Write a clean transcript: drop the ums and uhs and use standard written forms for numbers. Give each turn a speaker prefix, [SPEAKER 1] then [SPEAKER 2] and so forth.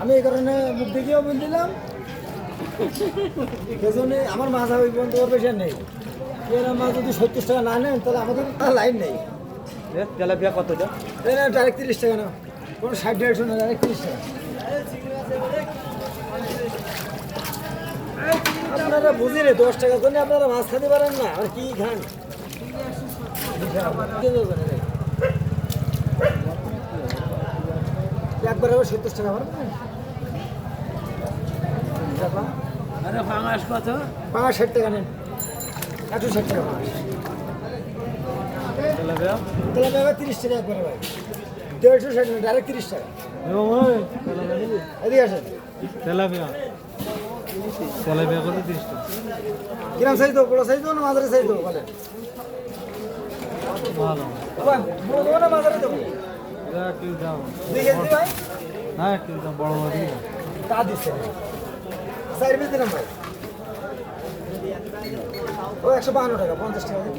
[SPEAKER 1] আমি এই কারণে মুখ দেখিয়েও বলে দিলাম, সেজন্য আমার মাছ ওই পর্যন্ত পেশা নেই। এরা মাছ যদি 70 টাকা না নেন তাহলে আমাদের লাইন নেই।
[SPEAKER 2] তেলাপিয়া কতটা?
[SPEAKER 1] ডাইরেক্ট 30 টাকা না, কোনো 60-150 না, ডাইরেক্ট 30 টাকা। আপনারা বুঝি রে, 10 টাকার জন্য আপনারা মাছ খেতে পারেন না, আর কি খান? একবার আবার 70 টাকা পারেন।
[SPEAKER 2] আরে ফাঙাস কত?
[SPEAKER 1] 65 টাকা নেন, 160 টাকা মাছ।
[SPEAKER 2] তেলাপিয়া?
[SPEAKER 1] তেলাপিয়া 30 টাকা একবারে ভাই, 150 না, ডাইরেক্ট 30 টাকা। এদিকে আসেন।
[SPEAKER 2] তেলাপিয়া কত 30 টাকা?
[SPEAKER 1] কিরম সাইজ দেবো, বড় সাইজ দেবো না মাঝারি সাইজ দেবো বলেন?
[SPEAKER 2] ভালো।
[SPEAKER 1] বড় দেবো না মাঝারি দেবো?
[SPEAKER 2] এটা কি দাম?
[SPEAKER 1] 2 কেজি ভাই?
[SPEAKER 2] হ্যাঁ কি দাম বড় মাছ?
[SPEAKER 1] তা দিচ্ছে না, 4 পিস দিলাম ভাই। ও 152 টাকা, 50 টাকা দিন।